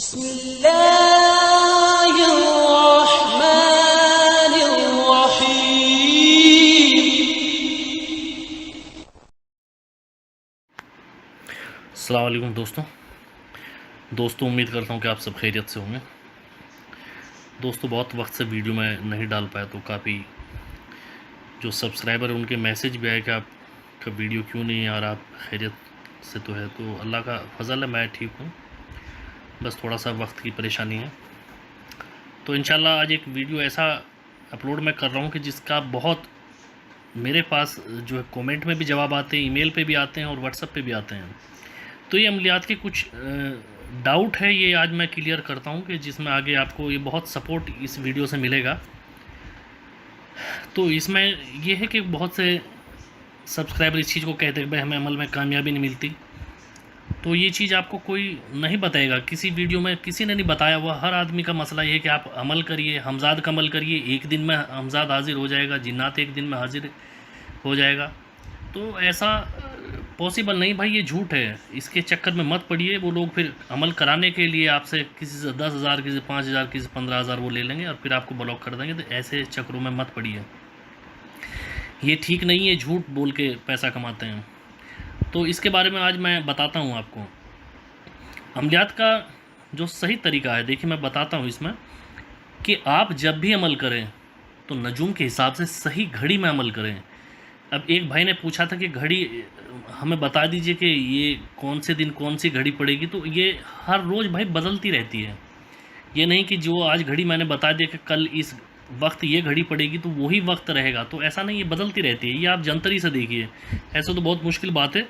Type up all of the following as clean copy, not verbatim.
अस्सलाम वालेकुम दोस्तों उम्मीद करता हूँ कि आप सब खैरियत से होंगे। दोस्तों बहुत वक्त से वीडियो मैं नहीं डाल पाया, तो काफ़ी जो सब्सक्राइबर हैं उनके मैसेज भी आए कि आपका वीडियो क्यों नहीं आ रहा, आप खैरियत से तो है। तो अल्लाह का फजल है, मैं ठीक हूँ, बस थोड़ा सा वक्त की परेशानी है। तो इंशाल्लाह आज एक वीडियो ऐसा अपलोड मैं कर रहा हूँ कि जिसका बहुत मेरे पास जो है कमेंट में भी जवाब आते हैं, ईमेल पे भी आते हैं और व्हाट्सएप पे भी आते हैं। तो ये अमलियात के कुछ डाउट है, ये आज मैं क्लियर करता हूँ कि जिसमें आगे आपको ये बहुत सपोर्ट इस वीडियो से मिलेगा। तो इसमें ये है कि बहुत से सब्सक्राइबर इस चीज़ को कहते हैं कि भाई हमें अमल में कामयाबी नहीं मिलती। तो ये चीज़ आपको कोई नहीं बताएगा, किसी वीडियो में किसी ने नहीं बताया हुआ। हर आदमी का मसला ये है कि आप अमल करिए, हमजाद का अमल करिए, एक दिन में हमजाद हाजिर हो जाएगा, जिन्नात एक दिन में हाजिर हो जाएगा। तो ऐसा पॉसिबल नहीं भाई, ये झूठ है, इसके चक्कर में मत पड़िए। वो लोग फिर अमल कराने के लिए आपसे किसी से 10,000, किसी से 5,000, किसी से 15,000 वो ले लेंगे और फिर आपको ब्लॉक कर देंगे। तो ऐसे चक्करों में मत पड़िए, ये ठीक नहीं है, झूठ बोल के पैसा कमाते हैं। तो इसके बारे में आज मैं बताता हूँ आपको अमलियात का जो सही तरीका है। देखिए मैं बताता हूँ इसमें कि आप जब भी अमल करें तो नजूम के हिसाब से सही घड़ी में अमल करें। अब एक भाई ने पूछा था कि घड़ी हमें बता दीजिए कि ये कौन से दिन कौन सी घड़ी पड़ेगी। तो ये हर रोज़ भाई बदलती रहती है, ये नहीं कि जो आज घड़ी मैंने बता दिया कि कल इस वक्त ये घड़ी पड़ेगी तो वही वक्त रहेगा, तो ऐसा नहीं, ये बदलती रहती है। ये आप जंतरी से देखिए, ऐसा तो बहुत मुश्किल बात है,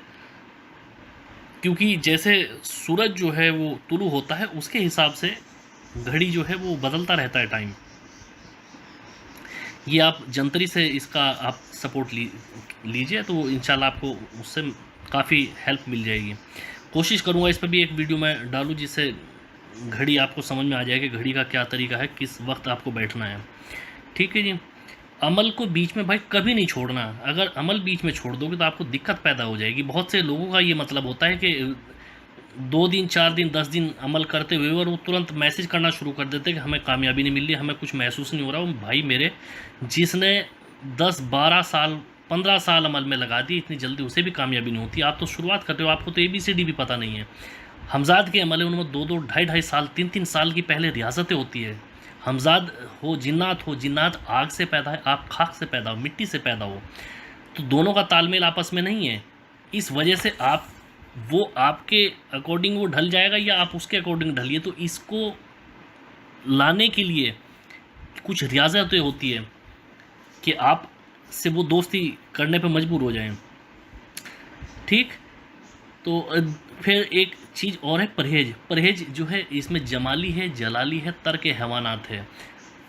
क्योंकि जैसे सूरज जो है वो तुलू होता है उसके हिसाब से घड़ी जो है वो बदलता रहता है टाइम। ये आप जंतरी से इसका आप सपोर्ट लीजिए तो इंशाल्लाह आपको उससे काफ़ी हेल्प मिल जाएगी। कोशिश करूँगा इस पर भी एक वीडियो मैं डालूँ जिससे घड़ी आपको समझ में आ जाए कि घड़ी का क्या तरीका है, किस वक्त आपको बैठना है। ठीक है जी। अमल को बीच में भाई कभी नहीं छोड़ना। अगर अमल बीच में छोड़ दोगे तो आपको दिक्कत पैदा हो जाएगी। बहुत से लोगों का ये मतलब होता है कि 2 दिन 4 दिन 10 दिन अमल करते हुए और वो तुरंत मैसेज करना शुरू कर देते हैं कि हमें कामयाबी नहीं मिल रही, हमें कुछ महसूस नहीं हो रहा। वो भाई मेरे, जिसने 10-12 साल 15 साल अमल में लगा दी, इतनी जल्दी उसे भी कामयाबी नहीं होती। आप तो शुरुआत करते हो, आपको तो ABCD भी पता नहीं है। हमजाद के अमल है उनमें 2-2 ढाई-ढाई साल 3-3 साल की पहले रियासतें होती है। हमजाद हो, जिन्नात आग से पैदा है, आप खाक से पैदा हो, मिट्टी से पैदा हो, तो दोनों का तालमेल आपस में नहीं है। इस वजह से आप वो आपके अकॉर्डिंग वो ढल जाएगा या आप उसके अकॉर्डिंग ढलिए। तो इसको लाने के लिए कुछ रियाजतें होती है कि आप से वो दोस्ती करने पे मजबूर हो जाएं। ठीक। तो फिर एक चीज़ और है परहेज जो है इसमें जमाली है, जलाली है, तर्क हैवानात है।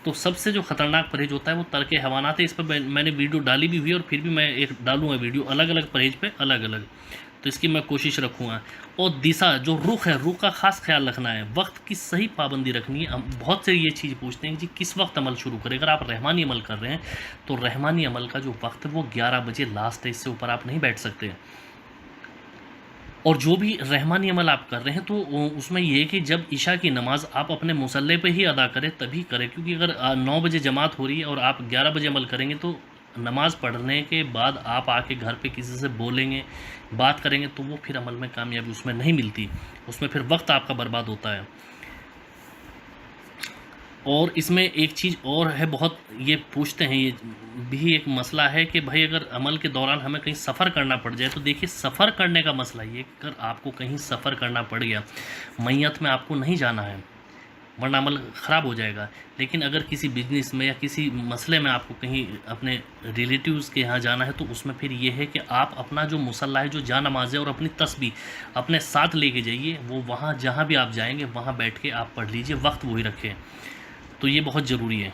तो सबसे जो ख़तरनाक परहेज होता है वो तर्क हैवानात है। इस पर मैंने वीडियो डाली भी हुई है और फिर भी मैं एक डालूँगा वीडियो अलग अलग परहेज पे अलग अलग, तो इसकी मैं कोशिश रखूँगा। और दिशा जो रुख है, रुख का ख़ास ख्याल रखना है, वक्त की सही पाबंदी रखनी है। हम बहुत से ये चीज़ पूछते हैं कि किस वक्त अमल शुरू करें। अगर आप रहमानी अमल कर रहे हैं तो रहमानी अमल का जो वक्त है वो 11 बजे लास्ट है, इससे ऊपर आप नहीं बैठ सकते। और जो भी रहमानी अमल आप कर रहे हैं तो उसमें ये है कि जब इशा की नमाज़ आप अपने मुसल्ले पे ही अदा करें तभी करें, क्योंकि अगर 9 बजे जमात हो रही है और आप 11 बजे अमल करेंगे तो नमाज़ पढ़ने के बाद आप आके घर पे किसी से बोलेंगे, बात करेंगे, तो वो फिर अमल में कामयाबी उसमें नहीं मिलती, उसमें फिर वक्त आपका बर्बाद होता है। और इसमें एक चीज़ और है, बहुत ये पूछते हैं, ये भी एक मसला है कि भाई अगर अमल के दौरान हमें कहीं सफ़र करना पड़ जाए। तो देखिए सफ़र करने का मसला ये, अगर आपको कहीं सफ़र करना पड़ गया, मैयत में आपको नहीं जाना है वरना अमल ख़राब हो जाएगा। लेकिन अगर किसी बिजनेस में या किसी मसले में आपको कहीं अपने रिलेटिव्स के यहाँ जाना है तो उसमें फिर ये है कि आप अपना जो मुसल्ला है, जो जा नमाज़ है और अपनी तस्बीह अपने साथ लेके जाइए। वो वहाँ जहाँ भी आप जाएंगे वहाँ बैठ के आप पढ़ लीजिए, वक्त वही रखें। तो ये बहुत ज़रूरी है।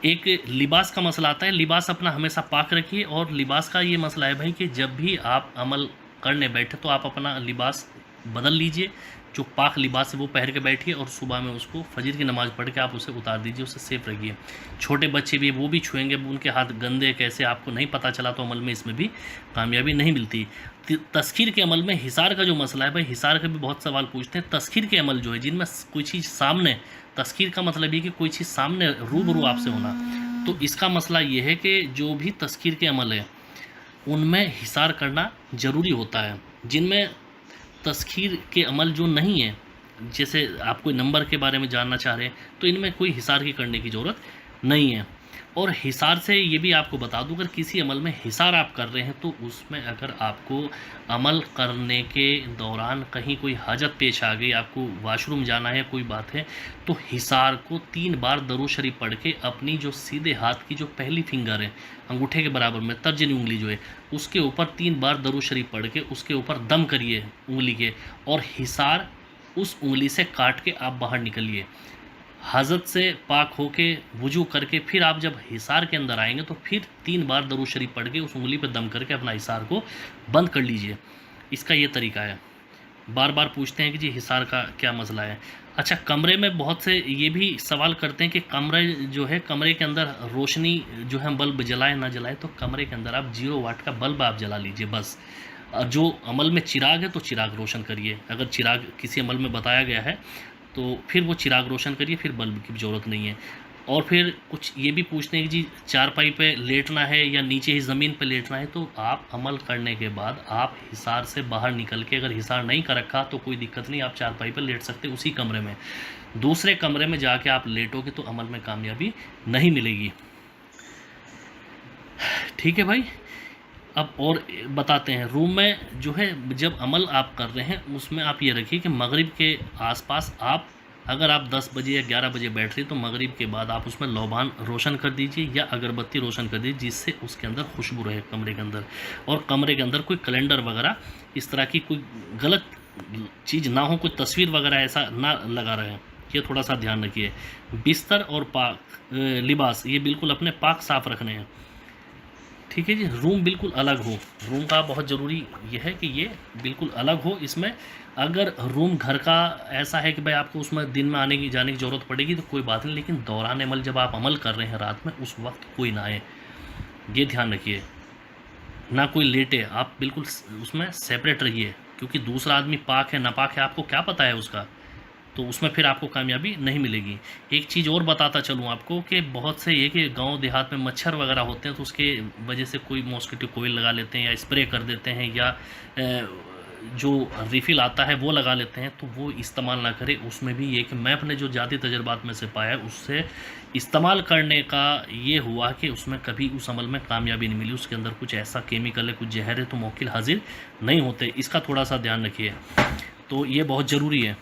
एक लिबास का मसला आता है, लिबास अपना हमेशा पाक रखिए। और लिबास का ये मसला है भाई कि जब भी आप अमल करने बैठे तो आप अपना लिबास बदल लीजिए, जो पाक लिबास है वो पहन के बैठिए और सुबह में उसको फजर की नमाज़ पढ़ के आप उसे उतार दीजिए, उसे सेफ रखिए। छोटे बच्चे भी वो भी छुएंगे, उनके हाथ गंदे कैसे आपको नहीं पता चला तो अमल में इसमें भी कामयाबी नहीं मिलती। तस्खीर के अमल में हिसार का जो मसला है भाई, हिसार का भी बहुत सवाल पूछते हैं। तस्खीर के अमल जो है जिनमें कोई चीज़ सामने, तस्खीर का मतलब ये कि कोई चीज़ सामने रूबरू आपसे होना, तो इसका मसला ये है कि जो भी तस्खीर के अमल है उनमें हिसार करना ज़रूरी होता है। जिनमें तस्खीर के अमल जो नहीं है, जैसे आप कोई नंबर के बारे में जानना चाह रहे हैं, तो इनमें कोई हिसार की करने की ज़रूरत नहीं है। और हिसार से ये भी आपको बता दूं, अगर किसी अमल में हिसार आप कर रहे हैं तो उसमें अगर आपको अमल करने के दौरान कहीं कोई हाजत पेश आ गई, आपको वॉशरूम जाना है, कोई बात है, तो हिसार को 3 बार दरूद शरीफ पढ़ के अपनी जो सीधे हाथ की जो पहली फिंगर है, अंगूठे के बराबर में तर्जनी उंगली जो है, उसके ऊपर 3 बार दरूद शरीफ पढ़ के उसके ऊपर दम करिए उंगली के, और हिसार उस उंगली से काट के आप बाहर निकलिए। हजरत से पाक होके वुजू करके फिर आप जब हिसार के अंदर आएंगे तो फिर 3 बार दरूद शरीफ पढ़ के उस उंगली पर दम करके अपना हिसार को बंद कर लीजिए। इसका ये तरीका है। बार बार पूछते हैं कि जी हिसार का क्या मसला है। अच्छा, कमरे में बहुत से ये भी सवाल करते हैं कि कमरे जो है, कमरे के अंदर रोशनी जो है बल्ब जलाए ना जलाए, तो कमरे के अंदर आप 0 वाट का बल्ब आप जला लीजिए बस। जो अमल में चिराग है तो चिराग रोशन करिए, अगर चिराग किसी अमल में बताया गया है तो फिर वो चिराग रोशन करिए, फिर बल्ब की ज़रूरत नहीं है। और फिर कुछ ये भी पूछते हैं कि जी चारपाई पे लेटना है या नीचे ही ज़मीन पे लेटना है, तो आप अमल करने के बाद आप हिसार से बाहर निकल के, अगर हिसार नहीं कर रखा तो कोई दिक्कत नहीं, आप चारपाई पे लेट सकते उसी कमरे में। दूसरे कमरे में जाके आप लेटोगे तो अमल में कामयाबी नहीं मिलेगी। ठीक है भाई। अब और बताते हैं, रूम में जो है जब अमल आप कर रहे हैं उसमें आप ये रखिए कि मगरिब के आसपास आप, अगर आप 10 बजे या 11 बजे बैठ रहे तो मगरिब के बाद आप उसमें लोबान रोशन कर दीजिए या अगरबत्ती रोशन कर दीजिए, जिससे उसके अंदर खुशबू रहे कमरे के अंदर। और कमरे के अंदर कोई कैलेंडर वगैरह इस तरह की कोई गलत चीज़ ना हो, कोई तस्वीर वगैरह ऐसा ना लगा रहे, ये थोड़ा सा ध्यान रखिए। बिस्तर और पाक लिबास ये बिल्कुल अपने पाक साफ़ रखने हैं। ठीक है जी। रूम बिल्कुल अलग हो, रूम का बहुत ज़रूरी ये है कि ये बिल्कुल अलग हो। इसमें अगर रूम घर का ऐसा है कि भाई आपको उसमें दिन में आने की जाने की ज़रूरत पड़ेगी तो कोई बात नहीं, लेकिन दौरान अमल जब आप अमल कर रहे हैं रात में, उस वक्त कोई ना आए, ये ध्यान रखिए। ना कोई लेटे, आप बिल्कुल उसमें सेपरेट रहिए, क्योंकि दूसरा आदमी पाक है नापाक है आपको क्या पता है उसका, तो उसमें फिर आपको कामयाबी नहीं मिलेगी। एक चीज़ और बताता चलूँ आपको कि बहुत से ये कि गांव देहात में मच्छर वगैरह होते हैं, तो उसके वजह से कोई मॉस्किटो कोइल लगा लेते हैं या स्प्रे कर देते हैं, या जो रिफ़िल आता है वो लगा लेते हैं, तो वो इस्तेमाल ना करें। उसमें भी ये कि मैं अपने जो ज़ाती तजर्बात में से पाया, उससे इस्तेमाल करने का ये हुआ कि उसमें कभी उस अमल में कामयाबी नहीं मिली। उसके अंदर कुछ ऐसा केमिकल है, कुछ जहर है, तो मौकिल हाजिर नहीं होते। इसका थोड़ा सा ध्यान रखिए, तो ये बहुत ज़रूरी है।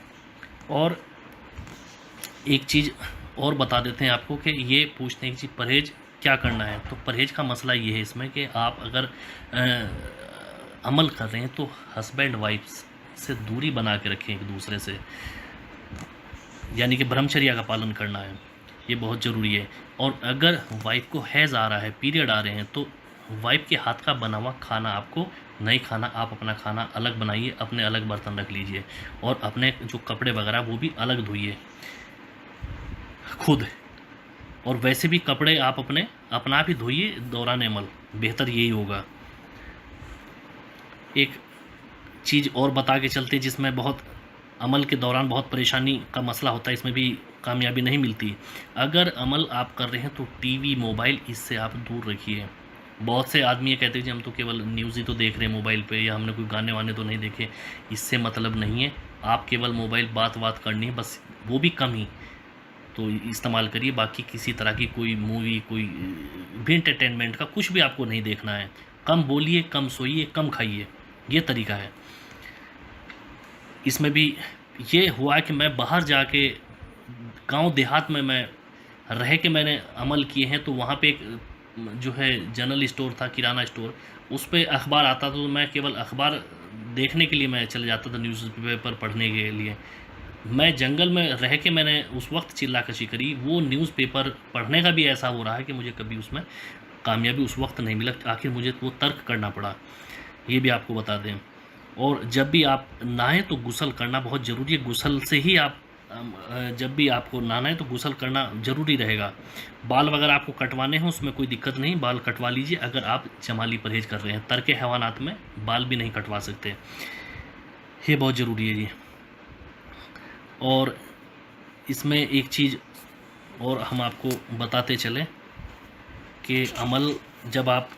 और एक चीज़ और बता देते हैं आपको कि ये पूछते हैं कि परहेज़ क्या करना है, तो परहेज़ का मसला ये है इसमें कि आप अगर अमल कर रहे हैं तो हस्बैंड वाइफ से दूरी बना के रखें एक दूसरे से, यानी कि ब्रह्मचर्या का पालन करना है, ये बहुत ज़रूरी है। और अगर वाइफ को हैज़ आ रहा है, पीरियड आ रहे हैं, तो वाइफ के हाथ का बना हुआ खाना आपको नहीं खाना। आप अपना खाना अलग बनाइए, अपने अलग बर्तन रख लीजिए, और अपने जो कपड़े वगैरह वो भी अलग धोइए खुद। और वैसे भी कपड़े आप अपना भी धोइए दौरान अमल, बेहतर यही होगा। एक चीज़ और बता के चलते जिसमें बहुत अमल के दौरान बहुत परेशानी का मसला होता है, इसमें भी कामयाबी नहीं मिलती। अगर अमल आप कर रहे हैं तो टीवी मोबाइल इससे आप दूर रखिए। बहुत से आदमी ये कहते हैं कि हम तो केवल न्यूज़ ही तो देख रहे हैं मोबाइल पे, या हमने कोई गाने वाने तो नहीं देखे। इससे मतलब नहीं है, आप केवल मोबाइल बात करनी है बस, वो भी कम ही तो इस्तेमाल करिए। बाकी किसी तरह की कोई मूवी, कोई भी एंटरटेनमेंट का कुछ भी आपको नहीं देखना है। कम बोलिए, कम सोइए, कम खाइए, ये तरीका है। इसमें भी ये हुआ कि मैं बाहर जाके गांव देहात में मैं रह के मैंने अमल किए हैं, तो वहाँ पे एक जो है जनरल स्टोर था, किराना स्टोर, उस पे अखबार आता था, तो मैं केवल अखबार देखने के लिए मैं चले जाता था, न्यूज़पेपर पढ़ने के लिए। मैं जंगल में रह के मैंने उस वक्त चिल्लाकशी करी, वो न्यूज़पेपर पढ़ने का भी ऐसा हो रहा है कि मुझे कभी उसमें कामयाबी उस वक्त नहीं मिला, आखिर मुझे वो तर्क करना पड़ा। ये भी आपको बता दें। और जब भी आप नहाएं तो गुस्ल करना बहुत ज़रूरी है। गुस्ल से ही आप जब भी आपको नहाना है तो गुस्ल करना ज़रूरी रहेगा। बाल वगैरह आपको कटवाने हैं उसमें कोई दिक्कत नहीं, बाल कटवा लीजिए अगर आप जमाली परहेज़ कर रहे हैं। तरके हैवानात में बाल भी नहीं कटवा सकते, ये बहुत ज़रूरी है जी। और इसमें एक चीज़ और हम आपको बताते चलें कि अमल जब आप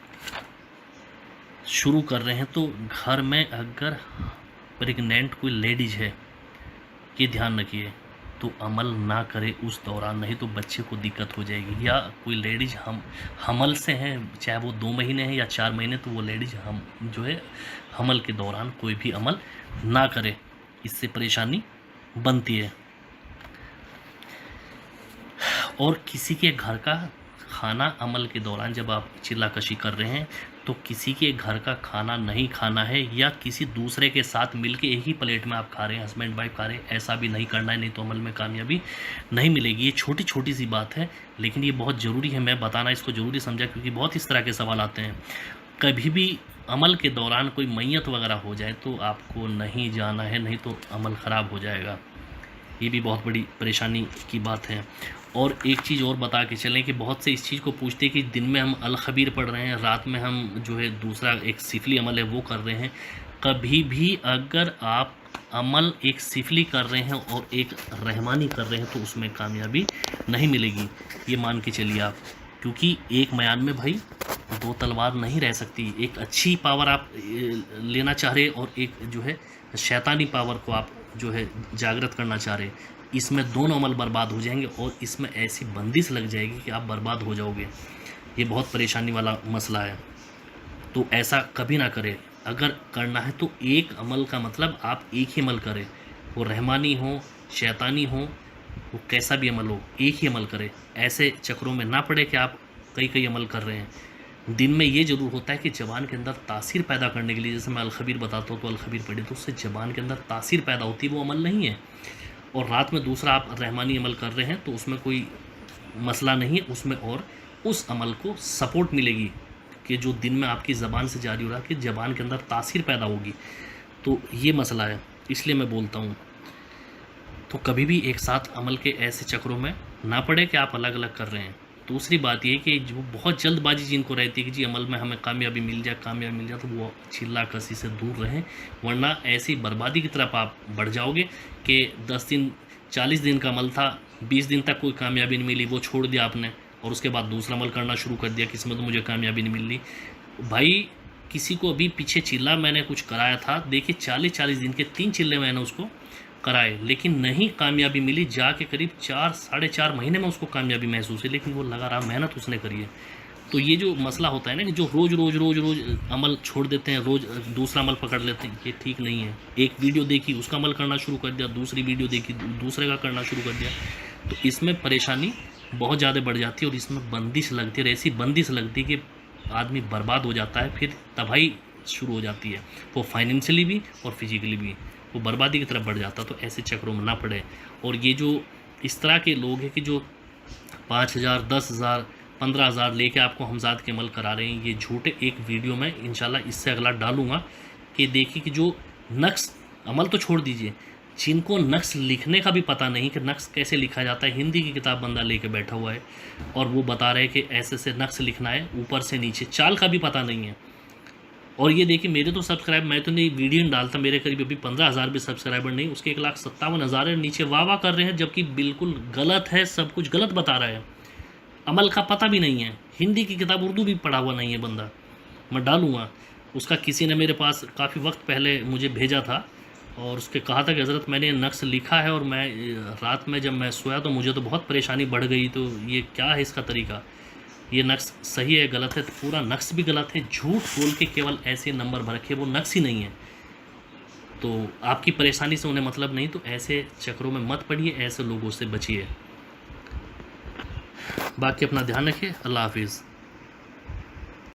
शुरू कर रहे हैं तो घर में अगर प्रेग्नेंट कोई लेडीज है, ये ध्यान रखिए, तो अमल ना करे उस दौरान, नहीं तो बच्चे को दिक्कत हो जाएगी। या कोई लेडीज हमल से हैं, चाहे वो 2 महीने हैं या 4 महीने, तो वो लेडीज जो है हमल के दौरान कोई भी अमल ना करे, इससे परेशानी बनती है। और किसी के घर का खाना अमल के दौरान जब आप चिल्लाकशी कर रहे हैं तो किसी के घर का खाना नहीं खाना है, या किसी दूसरे के साथ मिलके एक ही प्लेट में आप खा रहे हैं, हस्बैंड वाइफ खा रहे हैं, ऐसा भी नहीं करना है, नहीं तो अमल में कामयाबी नहीं मिलेगी। ये छोटी छोटी सी बात है लेकिन ये बहुत ज़रूरी है, मैं बताना इसको ज़रूरी समझा, क्योंकि बहुत इस तरह के सवाल आते हैं। कभी भी अमल के दौरान कोई मैयत वगैरह हो जाए तो आपको नहीं जाना है, नहीं तो अमल ख़राब हो जाएगा। ये भी बहुत बड़ी परेशानी की बात है। और एक चीज़ और बता के चलें कि बहुत से इस चीज़ को पूछते हैं कि दिन में हम अल खबीर पढ़ रहे हैं, रात में हम जो है दूसरा एक सिफली अमल है वो कर रहे हैं। कभी भी अगर आप अमल एक सिफली कर रहे हैं और एक रहमानी कर रहे हैं तो उसमें कामयाबी नहीं मिलेगी, ये मान के चलिए आप, क्योंकि एक म्यान में भाई 2 तलवार नहीं रह सकती। एक अच्छी पावर आप लेना चाह रहे और एक जो है शैतानी पावर को आप जो है जागृत करना चाह रहे, इसमें दोनों अमल बर्बाद हो जाएंगे और इसमें ऐसी बंदिश लग जाएगी कि आप बर्बाद हो जाओगे। ये बहुत परेशानी वाला मसला है, तो ऐसा कभी ना करें। अगर करना है तो एक अमल का मतलब आप एक ही अमल करें, वो रहमानी हो शैतानी हो, वो कैसा भी अमल हो, एक ही अमल करें। ऐसे चक्रों में ना पड़े कि आप कई कई अमल कर रहे हैं। दिन में ये ज़रूर होता है कि ज़बान के अंदर तासीर पैदा करने के लिए, जैसे मैं अलखबीर बताता हूँ तो अलखबीर पढ़े तो उससे ज़बान के अंदर तासीर पैदा होती है, वो अमल नहीं है। और रात में दूसरा आप रहमानी अमल कर रहे हैं तो उसमें कोई मसला नहीं है, उसमें और उस अमल को सपोर्ट मिलेगी कि जो दिन में आपकी ज़बान से जारी हो रहा है कि ज़बान के अंदर तासीर पैदा होगी, तो ये मसला है। इसलिए मैं बोलता हूँ तो कभी भी एक साथ अमल के ऐसे चक्रों में ना पड़े कि आप अलग अलग कर रहे हैं। दूसरी बात ये कि जो बहुत जल्दबाजी जिनको रहती है कि जी अमल में हमें कामयाबी मिल जाए तो वो चिल्ला कसी से दूर रहें, वरना ऐसी बर्बादी की तरफ आप बढ़ जाओगे कि 10 दिन 40 दिन का अमल था, 20 दिन तक कोई कामयाबी नहीं मिली, वो छोड़ दिया आपने और उसके बाद दूसरा अमल करना शुरू कर दिया, किस्मत मुझे कामयाबी नहीं मिल रही। भाई किसी को अभी पीछे चिल्ला मैंने कुछ कराया था, देखिए 40-40 दिन के 3 चिल्ले मैंने उसको कराए लेकिन नहीं कामयाबी मिली, जाके करीब 4-4.5 महीने में उसको कामयाबी महसूस है, लेकिन वो लगा रहा, मेहनत उसने करी है। तो ये जो मसला होता है ना कि जो रोज़ रोज़ अमल छोड़ देते हैं, रोज़ दूसरा अमल पकड़ लेते हैं, ये ठीक नहीं है। एक वीडियो देखी उसका अमल करना शुरू कर दिया, दूसरी वीडियो देखी दूसरे का करना शुरू कर दिया, तो इसमें परेशानी बहुत ज़्यादा बढ़ जाती है और इसमें बंदिश लगती है, और ऐसी बंदिश लगती है कि आदमी बर्बाद हो जाता है, फिर तबाही शुरू हो जाती है, वो फाइनेंशियली भी और फिजिकली भी, वो बर्बादी की तरफ बढ़ जाता। तो ऐसे चक्रों में ना पड़े। और ये जो इस तरह के लोग हैं कि जो 5,000 10,000 15,000 लेके आपको हमजाद के अमल करा रहे हैं, ये झूठे। एक वीडियो में इंशाल्लाह इससे अगला डालूंगा कि देखिए कि जो नक्श अमल तो छोड़ दीजिए, जिनको नक्श लिखने का भी पता नहीं कि नक्श कैसे लिखा जाता है, हिंदी की किताब बंदा लेके बैठा हुआ है और वो बता रहे हैं कि ऐसे से नक्श लिखना है, ऊपर से नीचे, चाल का भी पता नहीं है। और ये देखिए मेरे तो सब्सक्राइब, मैं तो नहीं वीडियो नहीं डालता, मेरे करीब अभी 15,000 भी सब्सक्राइबर नहीं, उसके 1,57,000 है, नीचे वाह कर रहे हैं, जबकि बिल्कुल गलत है, सब कुछ गलत बता रहा है, अमल का पता भी नहीं है, हिंदी की किताब उर्दू भी पढ़ा हुआ नहीं है बंदा। मैं डालूँगा उसका, किसी ने मेरे पास काफ़ी वक्त पहले मुझे भेजा था और उसके कहा था कि हज़रत मैंने नक्श लिखा है और मैं रात में जब मैं सोया तो मुझे तो बहुत परेशानी बढ़ गई, तो ये क्या है इसका तरीका, ये नक्श सही है गलत है? तो पूरा नक्श भी गलत है, झूठ बोल के केवल ऐसे नंबर भर के, वो नक्श ही नहीं है। तो आपकी परेशानी से उन्हें मतलब नहीं, तो ऐसे चक्रों में मत पड़िए, ऐसे लोगों से बचिए। बाकी अपना ध्यान रखिए। अल्लाह हाफिज़।